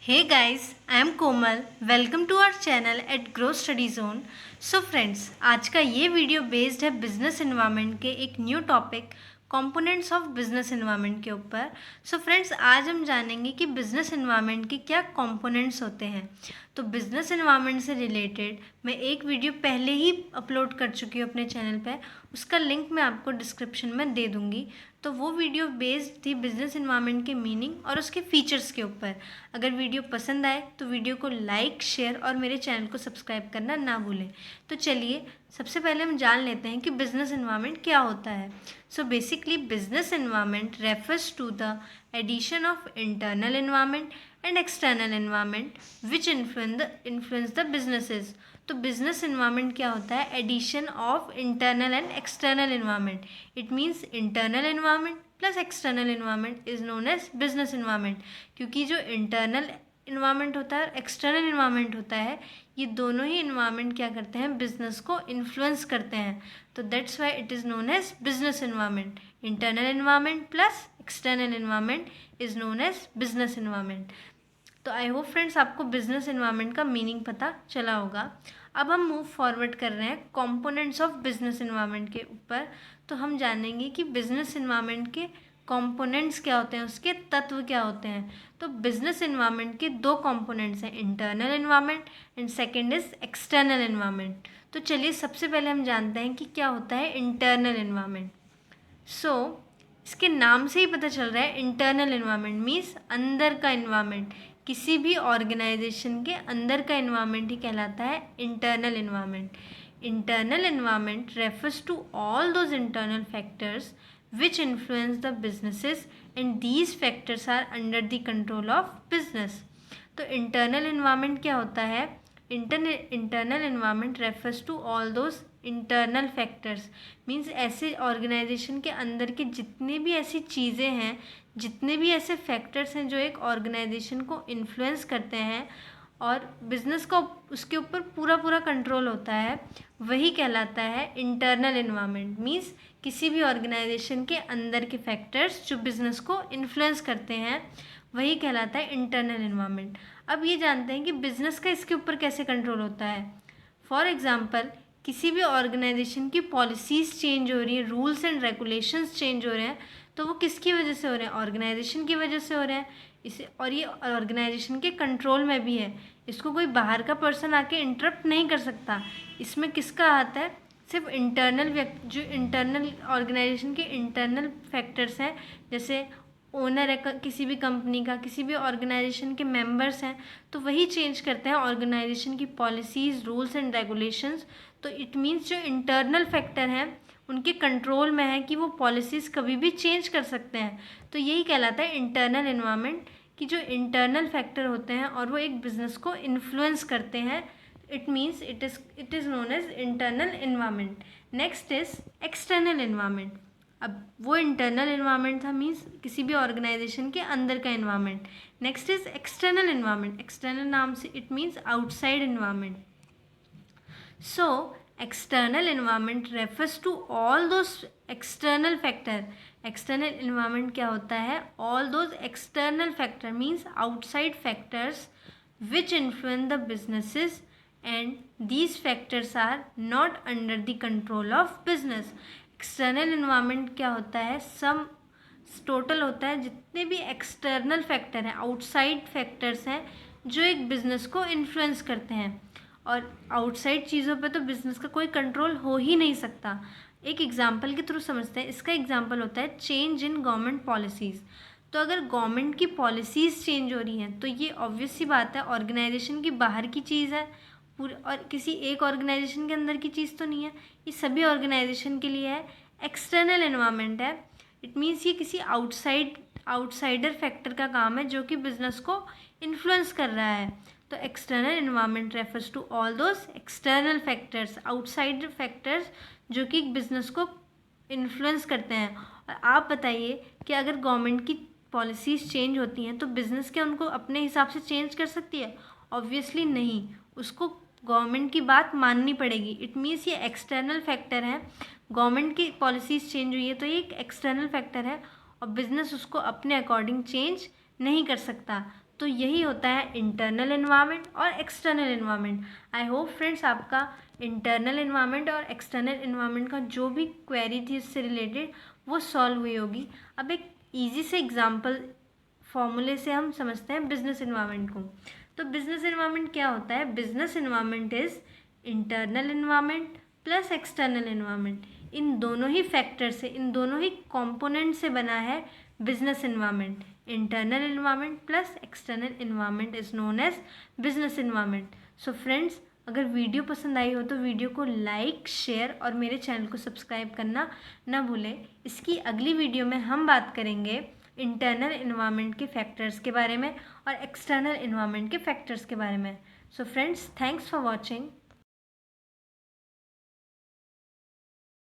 Hey guys, I am Komal. Welcome to our channel at Grow Study Zone. So friends, आज का ये video based है business environment के एक new topic components of business environment के ऊपर। So friends, आज हम जानेंगे कि बिजनेस एनवायरनमेंट के क्या कंपोनेंट्स होते हैं। तो बिजनेस एनवायरनमेंट से रिलेटेड मैं एक वीडियो पहले ही अपलोड कर चुकी हूँ अपने चैनल पे, उसका लिंक मैं आपको डिस्क्रिप्शन में दे दूँगी। तो वो वीडियो बेस्ड थी बिजनेस एनवायरनमेंट के मीनिंग और उसके फीचर्स के ऊपर। अगर वीडियो पसंद आए तो वीडियो को लाइक, शेयर और मेरे चैनल को सब्सक्राइब करना ना भूलें। तो चलिए सबसे पहले हम जान लेते हैं कि बिजनेस एनवायरनमेंट क्या होता है। So basically business environment refers to the addition of internal environment and external environment which influence the businesses. तो बिजनेस एनवायरनमेंट क्या होता है? Addition of internal and external environment. It means internal environment plus external environment is known as business environment. क्योंकि जो internal environment होता है और external environment होता है, ये दोनों ही इन्वायरमेंट क्या करते हैं? बिजनेस को इन्फ्लुएंस करते हैं। तो that's why it is known as business environment. Internal environment plus external environment is known as business environment. तो आई होप फ्रेंड्स आपको बिजनेस एनवायरनमेंट का मीनिंग पता चला होगा। अब हम मूव फॉरवर्ड कर रहे हैं कंपोनेंट्स ऑफ बिजनेस एनवायरनमेंट के ऊपर। तो हम जानेंगे कि बिजनेस एनवायरनमेंट के कंपोनेंट्स क्या होते हैं, उसके तत्व क्या होते हैं। तो बिजनेस एनवायरनमेंट के दो कंपोनेंट्स हैं, internal environment and second is external environment. तो चलिए सबसे पहले हम जानते हैं कि क्या होता है इंटरनल एनवायरनमेंट। सो इसके नाम से ही पता चल रहा है, इंटरनल एनवायरनमेंट मीन्स अंदर का एनवायरनमेंट। किसी भी ऑर्गेनाइजेशन के अंदर का एनवायरनमेंट ही कहलाता है internal environment. Internal environment refers to all those internal factors which influence the businesses and these factors are under the control of business। तो internal environment क्या होता है? internal environment refers to all those internal factors means ऐसे organisation के अंदर के जितने भी ऐसी चीज़ें हैं, जितने भी ऐसे फैक्टर्स हैं जो एक ऑर्गेनाइजेशन को इन्फ्लुएंस करते हैं और बिजनेस का उसके ऊपर पूरा पूरा कंट्रोल होता है, वही कहलाता है इंटरनल एनवायरनमेंट। मीन्स किसी भी ऑर्गेनाइजेशन के अंदर के फैक्टर्स जो बिजनेस को इन्फ्लुएंस करते हैं, वही कहलाता है इंटरनल एनवायरनमेंट। अब ये जानते हैं कि बिजनेस का इसके ऊपर कैसे कंट्रोल होता है। फॉर एग्जाम्पल, किसी भी ऑर्गेनाइजेशन की पॉलिसीज़ चेंज हो रही हैं, रूल्स एंड रेगुलेशंस चेंज हो रहे हैं, तो वो किसकी वजह से हो रहे हैं? ऑर्गेनाइजेशन की वजह से हो रहे हैं। इसे और ये ऑर्गेनाइजेशन के कंट्रोल में भी है, इसको कोई बाहर का पर्सन आके इंटरप्ट नहीं कर सकता। इसमें किसका हाथ है? सिर्फ इंटरनल जो इंटरनल ऑर्गेनाइजेशन के इंटरनल फैक्टर्स हैं, जैसे ओनर है किसी भी कंपनी का, किसी भी ऑर्गेनाइजेशन के मेंबर्स हैं, तो वही चेंज करते हैं ऑर्गेनाइजेशन की पॉलिसीज़, रूल्स एंड रेगुलेशंस। तो इट मीन्स जो इंटरनल फैक्टर हैं उनके कंट्रोल में है कि वो पॉलिसीज़ कभी भी चेंज कर सकते हैं। तो यही कहलाता है इंटरनल एनवायरनमेंट, कि जो इंटरनल फैक्टर होते हैं और वो एक बिज़नेस को इन्फ्लुएंस करते हैं। It means it is known as internal environment. Next is external environment. अब वो इंटरनल एनवायरनमेंट था, मीन्स किसी भी ऑर्गेनाइजेशन के अंदर का environment. Next is external environment. External नाम से it means outside environment. So external environment refers to all those external factor। external environment क्या होता है? all those external factor means outside factors which influence the businesses and these factors are not under the control of business। external environment क्या होता है? Sum total होता है जितने भी एक्सटर्नल फैक्टर हैं, आउटसाइड फैक्टर्स हैं जो एक बिजनेस को इन्फ्लुएंस करते हैं। और आउटसाइड चीज़ों पे तो बिज़नेस का कोई कंट्रोल हो ही नहीं सकता। एक एग्जांपल के थ्रू समझते हैं। इसका एग्जांपल होता है चेंज इन गवर्नमेंट पॉलिसीज़। तो अगर गवर्नमेंट की पॉलिसीज़ चेंज हो रही हैं तो ये ऑब्वियस सी बात है, ऑर्गेनाइजेशन की बाहर की चीज़ है पूरी, और किसी एक ऑर्गेनाइजेशन के अंदर की चीज़ तो नहीं है, ये सभी ऑर्गेनाइजेशन के लिए है। एक्सटर्नल एनवायरनमेंट है, इट मीन्स ये किसी आउटसाइडर फैक्टर का काम है जो कि बिज़नेस को इन्फ्लुएंस कर रहा है। तो external environment refers to all those external factors, outsider factors जो कि बिज़नेस को इन्फ्लुएंस करते हैं। और आप बताइए कि अगर गवर्नमेंट की पॉलिसीज़ चेंज होती हैं तो बिज़नेस क्या उनको अपने हिसाब से चेंज कर सकती है? ऑब्वियसली नहीं, उसको गवर्नमेंट की बात माननी पड़ेगी। इट मीन्स ये एक्सटर्नल फैक्टर है। गवर्नमेंट की पॉलिसीज़ चेंज हुई है तो ये एक एक्सटर्नल फैक्टर है और बिज़नेस उसको अपने अकॉर्डिंग चेंज नहीं कर सकता। तो तो यही होता है इंटरनल इन्वायरमेंट और एक्सटर्नल इन्वायरमेंट। आई होप फ्रेंड्स आपका इंटरनल इन्वायरमेंट और एक्सटर्नल इन्वायरमेंट का जो भी क्वेरी थी इससे रिलेटेड वो सॉल्व हुई होगी। अब एक ईजी से एग्जाम्पल फॉर्मूले से हम समझते हैं बिजनेस इन्वायरमेंट को। तो बिजनेस इन्वायरमेंट क्या होता है? Business environment is internal environment plus external environment. इन दोनों ही फैक्टर से, इन दोनों ही कंपोनेंट से बना है business environment. Internal environment plus external environment is known as business environment. So friends, अगर वीडियो पसंद आई हो तो वीडियो को लाइक, शेयर और मेरे चैनल को सब्सक्राइब करना ना भूलें। इसकी अगली वीडियो में हम बात करेंगे इंटरनल इन्वायरमेंट के फैक्टर्स के बारे में और एक्सटर्नल इन्वायरमेंट के फैक्टर्स के बारे में। So friends, thanks for watching.